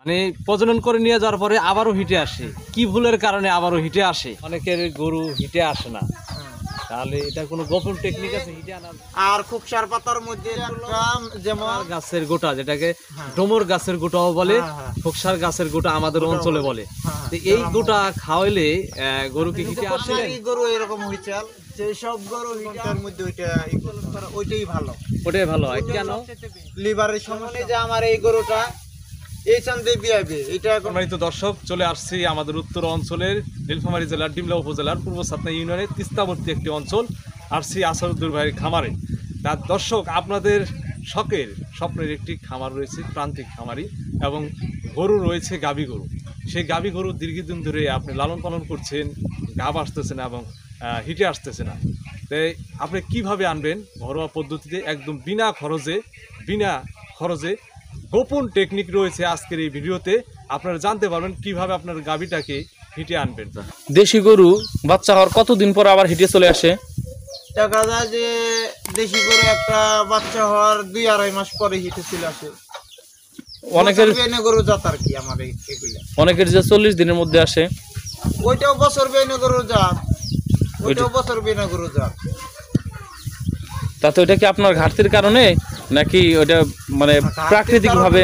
মানে প্রজনন করে নিয়ে যাওয়ার পরে আবারও হিটে আসে, কি ভুলের কারণে আবারও হিটে আসে? অনেকের গরু হিটে আসে না, তাহলে এটা কোনো গোপন টেকনিক আছে হিটে আনার? আর খোকসার পাতার মধ্যে যেমন গাছের গোটা, যেটাকে ডোমর গাছের গোটাও বলে, খোকসার গাছের গোটা আমাদের অঞ্চলে বলে। তো এই গোটা খাওয়াইলে গরু কি হিটে আসে? গরু এরকম হয়েছে, যেসব গরু হিটার মধ্যে ওইটাই ভালো, ওটাই ভালো হয়। কেন? লিভারের সমস্যা। যে আমার এই গরুটা এই চান্দে বিয়াবে, এটা সম্মানিত দর্শক, চলে আসছি আমাদের উত্তর অঞ্চলের নীলফামারী জেলার ডিমলা উপজেলার পূর্ব ছাতনা ইউনিয়নের তিস্তাবর্তী একটি অঞ্চল। আসছি আসাদুদ্দৌর ভাইয়ের খামারে। তার দর্শক, আপনাদের শখের স্বপ্নের একটি খামার রয়েছে, প্রান্তিক খামারি, এবং গরু রয়েছে গাভী গরু। সেই গাভী গরু দীর্ঘদিন ধরে আপনি লালন পালন করছেন, গাভ আসতেছে না এবং হিটে আসতেছে না। তাই আপনি কিভাবে আনবেন ঘরোয়া পদ্ধতিতে, একদম বিনা খরচে গোপন টেকনিক রয়েছে আজকের এই ভিডিওতে। আপনারা জানতে পারবেন কিভাবে আপনার গাভীটাকে হিটে আনবেন। দেশি গরু বাচ্চা হওয়ার কতদিন পর আবার হিটে চলে আসে? দেখা যায় যে দেশি গরু একটা বাচ্চা হওয়ার 2-2.5 মাস পরে হিটে চলে আসে। অনেকের গরু জাত আর কি আমার এগুলো, অনেকের যে 40 দিনের মধ্যে আসে, ওইটাও বছর বেনে গরু জাত, ওইটাও বছর বেনে গরু জাত। তাতে ওইটা কি আপনার ঘাটতির কারণে নাকি ওইটা মানে প্রাকৃতিক ভাবে?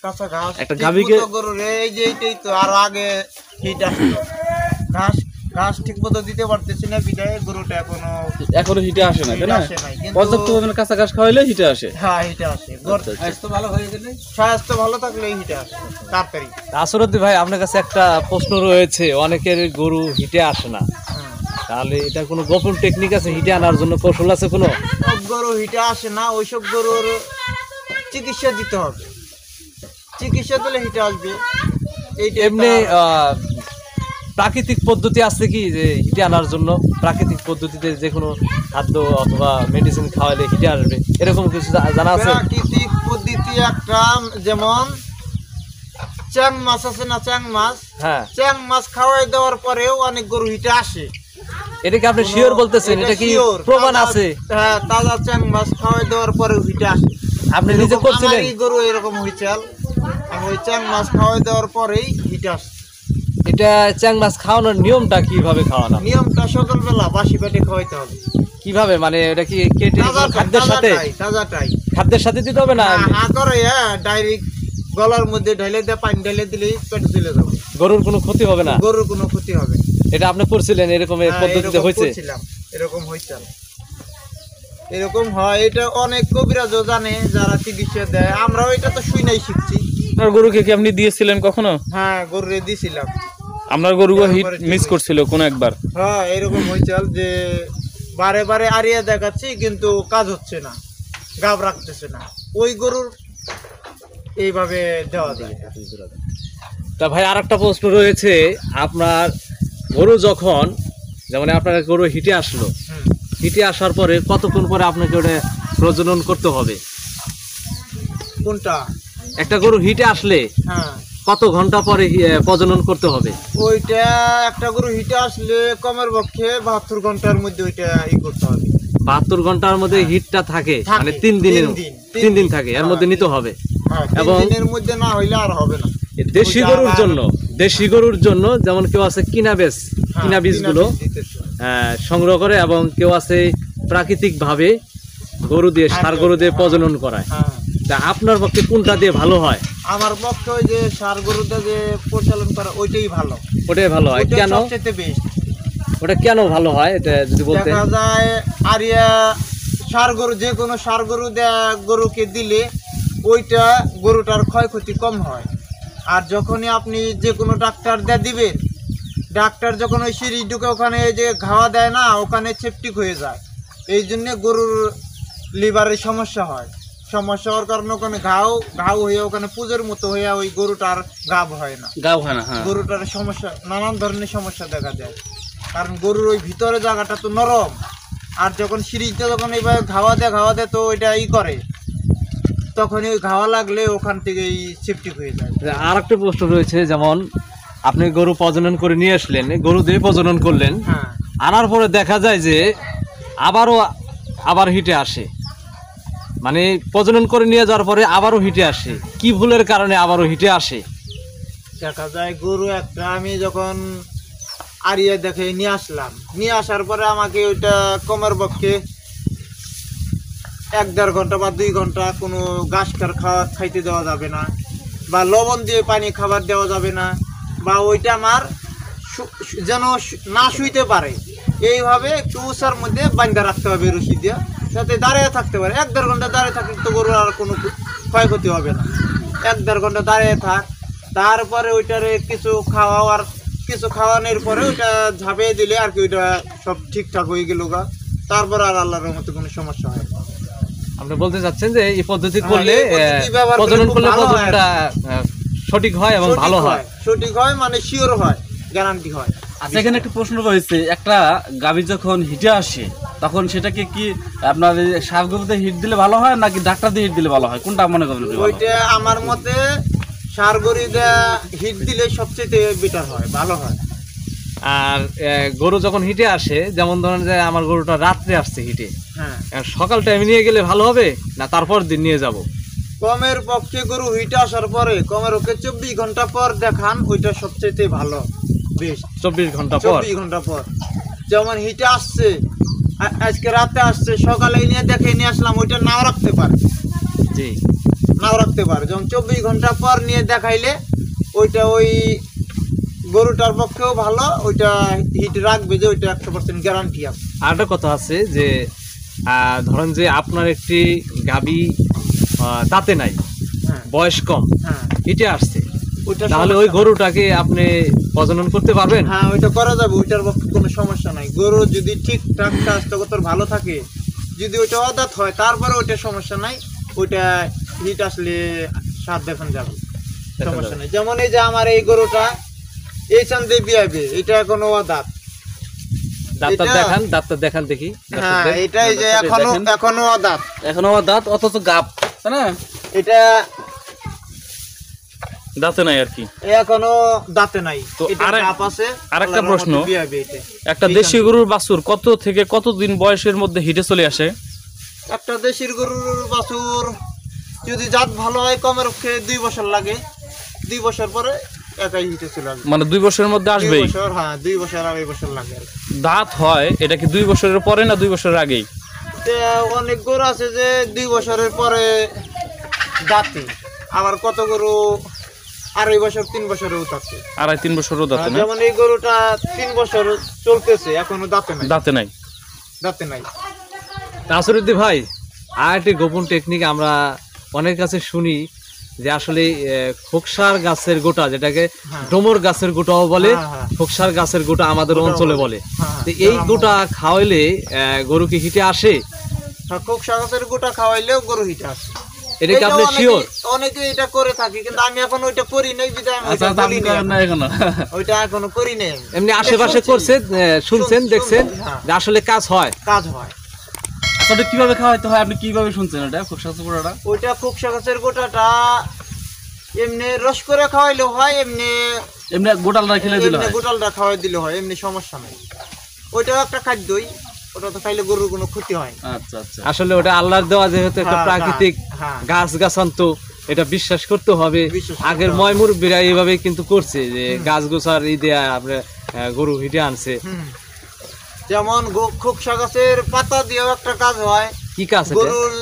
কাঁচা ঘাস একটা গাভীকে গরু রে, এই যে এইটাই তো আরো আগে হিট আসতো, ঘাস ঠিক মতো দিতে পারতেছি না, বিদায় গরুটা এখনো হিটে আসে না, তাই না? পর্যাপ্ত পরিমাণে কাঁচা ঘাস খাওয়াইলে হিটে আসে। হ্যাঁ, হিটে আসে। স্বাস্থ্য ভালো হয়ে গেলে, স্বাস্থ্য ভালো থাকলে হিটে আসে তাড়াতাড়ি। আসরুদ্দিন ভাই, আপনার কাছে একটা প্রশ্ন রয়েছে, অনেকের গরু হিটে আসে না, তাহলে এটা কোনো গোপন টেকনিক আছে হিটে আনার জন্য, কৌশল আছে কোনো? সব গরু হিটে আসে না, ওইসব গরুর চিকিৎসা দিতে হবে, চিকিৎসা দিলে হিটে আসবে। এমনি প্রাকৃতিক পদ্ধতি আছে কি যে হিটে আনার জন্য? প্রাকৃতিক পদ্ধতিতে যে কোনো খাদ্য অথবা মেডিসিন খাওয়ালে হিটে আসবে, এরকম কিছু জানা আছে? প্রাকৃতিক পদ্ধতি একটা, যেমন চ্যাং মাছ আছে না, চ্যাং মাছ, হ্যাঁ, চ্যাং মাছ খাওয়াই দেওয়ার পরেও অনেক গরু হিটে আসে। এটা কি আপনি শিওর বলতেছেন? এটা কি প্রমাণ আছে? হ্যাঁ, তাজা চ্যাং মাছ খাওয়াই দেওয়ার পরেও হিটে আসে। আপনি নিজে করছিলেন? এই গরু এরকম হয়েছে, আমি ওই চ্যাং মাছ খাওয়াই দেওয়ার পরেই হিটে আসে। এটা চ্যাং মাছ খাওয়ানোর নিয়মটা কিভাবে খাওয়ানো? নিয়মটা সকালবেলা বাসি পেটে খাওয়াইতে হবে। কিভাবে, মানে এটা কি কেটে খাদ্যের সাথে? তাজাটাই খাদ্যের সাথে দিতে হবে না? ডাইরেক্ট গলার মধ্যে ঢেলে দিয়ে পানি ঢেলে দিলেই পেটে চলে যাবে, গরুর কোনো ক্ষতি হবে না? গরুর কোনো ক্ষতি হবে। এটা আপনি করছিলেন? এরকম পদ্ধতিতে হয়েছে? এরকম হয়েছে, এরকম হয়। এটা অনেক কবিরাজও জানে, যারা চিকিৎসা দেয়। আমরাও এটা তো শুই নাই, শিখছি। আপনার গরুকে কি আপনি দিয়েছিলেন কখনো? হ্যাঁ, গরুরে দিয়েছিলাম। আপনার গরুকে হিট মিস করছিল কোন একবার? হ্যাঁ, এরকম হয়েছে যে বারে বারে আরিয়া দেখাচ্ছি কিন্তু কাজ হচ্ছে না, গাব রাখতেছে না। ওই গরুর এইভাবে দেওয়া যায়। তা ভাই, আর একটা প্রশ্ন রয়েছে, আপনার গরু যখন, যেমন আপনার গরু হিটে আসলো, হিটে আসার পরে কতক্ষণ পরে আপনাকে ওটা প্রজনন করতে হবে? কোনটা? একটা গরু হিটে আসলে হ্যাঁ, কত ঘন্টা পরে প্রজনন করতে হবে? ওইটা একটা গরু হিটে আসলে কমের পক্ষে 72 ঘন্টার মধ্যে ওইটা করতে হবে। 72 ঘন্টার মধ্যে হিটটা থাকে, মানে 3 দিন থাকে, এর মধ্যে নিতে হবে। এবং দিনের মধ্যে না হইলে আর হবে না। দেশি গরুর জন্য যেমন কেউ আছে কিনা বীজগুলো সংগ্রহ করে, এবং কেউ আছে প্রাকৃতিক ভাবে গরু দিয়ে, ষাঁড় গরু দিয়ে প্রজনন করায়। তা আপনার পক্ষে কোনটা দিয়ে ভালো হয়? আমার পক্ষে ওই যে ষাঁড় গরুটা যে প্রচলন করা, ওইটাই ভালো। ওটাই ভালো হয়। কেন? ওটা কেন ভালো হয় এটা যদি বলতে? দেখা যায় আরিয়া ষাঁড় গরু, যে কোনো ষাঁড় গরু গরুকে দিলে ওইটা গরুটার ক্ষয়ক্ষতি কম হয়। আর যখনই আপনি যে কোনো ডাক্তার দিবেন, ডাক্তার যখন ওই সিরিজ ঢুকে ওখানে যে ঘাওয়া দেয় না, ওখানে সেপটিক হয়ে যায়। এই জন্য গরুর লিভারের সমস্যা হয়। সমস্যা হওয়ার কারণে ওখানে ঘাও হয়ে ওখানে পুজোর মতো হয়ে ওই গরুটার গাব হয় না, গরুটার সমস্যা, নানান ধরনের সমস্যা দেখা যায়। কারণ গরুর ওই ভিতরে জায়গাটা তো নরম, আর যখন সিরিজটা যখন এইভাবে ঘাওয়া দেয় তো ওইটা করে, তখনই ওই ঘাওয়া লাগলে ওখান থেকে সেপটিক হয়ে যায়। আর একটা প্রশ্ন রয়েছে, যেমন আপনি গরু প্রজনন করে নিয়ে আসলেন, গরু দিয়ে প্রজনন করলেন, আনার পরে দেখা যায় যে আবার হিটে আসে, মানে প্রজনন করে নিয়ে যাওয়ার পরে আবারও হিটে আসে, কি ভুলের কারণে আবারও হিটে আসে? দেখা যায় গরু একটা আমি যখন আরিয়া দেখে নিয়ে আসলাম, নিয়ে আসার পরে আমাকে ওইটা কমের পক্ষে 1-1.5 ঘন্টা বা 2 ঘন্টা কোনো ঘাস খাইতে দেওয়া যাবে না, বা লবণ দিয়ে পানি খাবার দেওয়া যাবে না, বা ওইটা আমার যেন না শুইতে পারে এইভাবে একটু উষার মধ্যে বান্ধা রাখতে হবে রশি দিয়ে, যাতে দাঁড়িয়ে থাকতে পারে। 1-1.5 ঘন্টা দাঁড়িয়ে থাকলে তো গরুর আর কোনো ক্ষয়ক্ষতি হবে না। 1-1.5 ঘন্টা দাঁড়িয়ে থাক, তারপরে ওইটারে কিছু খাওয়ানোর পরে ওইটা ঝাঁপিয়ে দিলে আর কি ওইটা সব ঠিকঠাক হয়ে গেল গা, তারপর আর আল্লাহর রহমতে কোনো সমস্যা হয় না। আপনি বলতে চাচ্ছেন যে এই পদ্ধতি করলে এই পদ্ধতি ব্যবহার করলে প্রজনন খুব করলে ভালো হয়। প্রজননটা সঠিক হয় এবং ভালো হয়। সঠিক হয় মানে শিওর হয়, গ্যারান্টি হয়। আচ্ছা, এখানে একটা প্রশ্ন রয়েছে, একটা গাভী যখন হিটে আসে তখন সেটাকে কি আপনার সার গরুতে হিট দিলে ভালো হয় নাকি ডাক্তার দিয়ে হিট দিলে ভালো হয়, কোনটা মনে করেন আপনি ভালো হয়? ওইটা আমার মতে সার গরুটা হিট দিলে সবচেয়ে বেটার হয়, ভালো হয়। আর গরু যখন হিটে আসে, যেমন ধরেন যে আমার গরুটা রাত্রে আসছে হিটে, হ্যাঁ, সকাল টাইমে নিয়ে গেলে ভালো হবে না তারপর দিন নিয়ে যাব? কমের পক্ষে গরু হিটে আসার পরে কমের পক্ষে 24 ঘন্টা পর দেখান, ওইটা সবচেয়ে ভালো, বেস্ট। 24 ঘন্টা পর? 24 ঘন্টা পর। যেমন হিটে আসছে, আজকে রাতে আসছে, সকালে নিয়ে দেখে নিয়ে আসলাম, ওইটা নাও রাখতে পারে, জি, নাও রাখতে পারে। যেমন 24 ঘন্টা পর নিয়ে দেখাইলে ওইটা ওই গরুটার পক্ষেও ভালো, ওইটা হিট রাখবে, যে ওইটা 100% গ্যারান্টি আছে। আর একটা কথা আছে যে ধরেন যে আপনার একটি গাভী তাতে নাই, হ্যাঁ, বয়স কম, হ্যাঁ, হিটে আসছে, ওইটা তাহলে ওই সমস্যা না। গরুটাকে আপনি প্রজনন করতে পারবেন? হ্যাঁ, ওইটা করা যাবে, ওইটার পক্ষে কোনো সমস্যা নাই। গরু যদি ঠিকঠাক স্বাস্থ্যগত ভালো থাকে, যদি ওইটা অদাত হয় তারপরে ওইটা সমস্যা নাই, ওইটা হিট আসলে স্বাদ দেখান যাবে, সমস্যা নেই। যেমন এই যে আমার এই গরুটা এই চান্দে বিয়াবে, এটা এখনো অদাত। ডাক্তার এটা- দেখান, ডাক্তার দেখান দেখি। হ্যাঁ, ডাক্তার দেখ। এটাই যে দেখেন। এখনো অদাত, এখনো আমার দাঁত অথচ গাপ, তাই না? এটা দাঁতে নাই আর কি। এখনো দাঁতে নাই, তো এটা গাপ আছে। আরেকটা আল্লাহর প্রশ্ন, রহমতে বিয়াবে এটা। একটা এই দেশি চান্দে। গরুর বাছুর কত থেকে কতদিন বয়সের মধ্যে হিটে চলে আসে? একটা দেশির গরুর বাছুর যদি জাত ভালো হয় কমের পক্ষে 2 বছর লাগে, 2 বছর পরে একাই হিটে চলে আসবে। মানে 2 বছরের মধ্যে 2 আসবেই? বছর, হ্যাঁ, 2 বছর 2.5 বছর লাগে আর কি। দাঁত হয় এটা কি 2 বছরের পরে না 2 বছরের আগেই? তো অনেক গরু আছে যে 2 বছরের পরে দাঁতে, আবার কত গরু 2.5 বছর 3 বছরে উঠাচ্ছে। 2.5-3 বছরও দাঁতে না? যেমন এই গরুটা 3 বছর চলতেছে, এখনো দাঁতে নাই, দাঁতে নাই। দাঁতে নাই। নাসিরউদ্দিন ভাই, আর একটি গোপন টেকনিক আমরা অনেক কাছে শুনি যে আসলে খোকসার গাছের গোটা, যেটাকে হ্যাঁ। ডোমর গাছের গোটাও বলে, হ্যাঁ, হ্যাঁ। খোকসার গাছের গোটা আমাদের গোটাও অঞ্চলে বলে। বলে। হ্যাঁ, তো এই গ্রাম গোটা খাওয়াইলে গরু কি হিটে আসে? খুব সাগসের গোটা খাওয়াইলেও গরু হিটে আসে। এটা কি এটা আপনি শিওর? অনেকে এটা করে থাকি, কিন্তু আমি এখন ওইটা করি নাই, বিধায় আমি আচ্ছা, ওইটা আপনি বলিনি করেন না এখন। এখনো? ওইটা এখনো করি নাই। এমনি এটা আশেপাশে শুনছি, করছেন, শুনছেন, শুনছি, দেখছেন হ্যাঁ। যে আসলে কাজ হয়? কাজ হয়। আচ্ছা, ওটা কিভাবে খাওয়াইতে হয় আপনি কিভাবে শুনছেন এটা খুব স্বাস্থ্য পুরোটা? ওইটা খুব সাগসের গোটাটা এমনি রস করে খাওয়াইলেও হয়, এমনি এমনি গোটালটা খেলে দিলে এমনি হয়? গোটালটা খাওয়াই দিলে হয়, এমনি সমস্যা নাই। ওইটাও একটা খাদ্যই, ওটা তো খাইলে গরুর কোনো ক্ষতি হয় না। আচ্ছা আচ্ছা। আসলে ওটা আল্লাহর দেওয়া যেহেতু একটা হ্যাঁ, প্রাকৃতিক হ্যাঁ। গাছ গাছান্ত, এটা বিশ্বাস করতে হবে। বিশ্বাস করতে আগের হবে। ময় মুরব্বীরা এইভাবে কিন্তু করছে যে গাছ গোছার ই দেয়া আপনার গরু হিটে আনছে। হুম। যেমন খোকসা গাছের পাতা দিয়েও একটা কাজ হয়, কি কাজ এটা? গরুর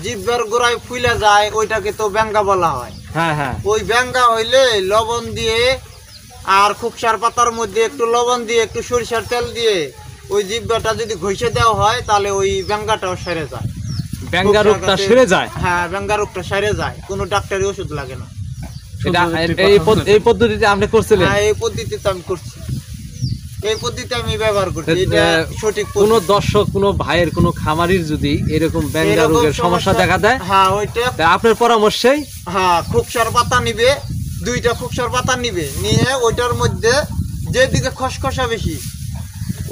জিভের গোড়ায় ফুলে যায়, ওইটাকে তো ব্যাঙ্গা বলা হয়। হ্যাঁ হ্যাঁ, ওই ব্যাঙ্গা হইলে লবণ দিয়ে আর খোকসার পাতার মধ্যে একটু লবণ দিয়ে একটু সরিষার তেল দিয়ে ওই জিভটা যদি ঘষে দেওয়া হয়, তাহলে ওই ব্যাঙ্গাটাও সেরে যায়, ব্যাঙ্গা খোকসা রোগটা গাছের- সেরে যায়। হ্যাঁ, ব্যাঙ্গা রোগটা সেরে যায়, কোনো ডাক্তারি ওষুধ লাগে না। এটা শুধু একটি এই কথা বলেছেন। এই পদ্ধতিতে আপনি করছিলেন? হ্যাঁ, এই পদ্ধতিতে আমি করছি, এই পদ্ধতি আমি ব্যবহার করছি, এটা সঠিক কোন পদ্ধতি। দর্শক, কোন ভাইয়ের, কোন খামারির যদি এরকম ব্যাঙ্গা এরকম রোগের সমস্যা দেখা দেয়, হ্যাঁ, ওইটা, তা আপনার পরামর্শেই হ্যাঁ, খোকসার পাতা নিবে, 2টা খোকসার পাতা নিবে, নিয়ে ওইটার মধ্যে যেদিকে খসখসা বেশি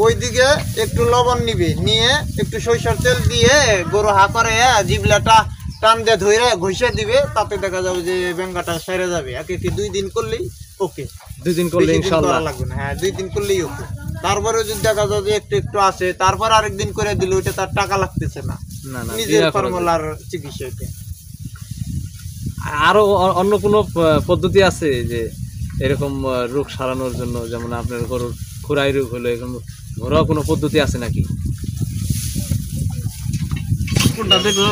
ওই দিকে একটু লবণ নিবে, নিয়ে একটু সরিষার তেল দিয়ে গরু হা করে জিবলাটা টান দিয়ে ধরে ঘষে দিবে, তাতে দেখা যাবে যে ব্যাঙ্গাটা সেরে যাবে। একে 2 দিন করলেই ওকে, 2 দিন করলে বেশি দিন ইনশাআল্লাহ। করা লাগবে না। হ্যাঁ, 2 দিন করলেই ওকে। তারপরে যদি দেখা যায় যে একটু একটু আছে, তারপর আরেকদিন করে দিলে ওইটা তার টাকা লাগতেছে না, না না, নিজের বিনা খরচে। ফর্মুলার চিকিৎসা এটা। আরো অন্য কোনো পদ্ধতি আছে যে এরকম রোগ সারানোর জন্য? যেমন আপনার গরুর খুরাই রোগ হলো, এরকম ঘরোয়া কোনো পদ্ধতি আছে নাকি? কোনটা দেখো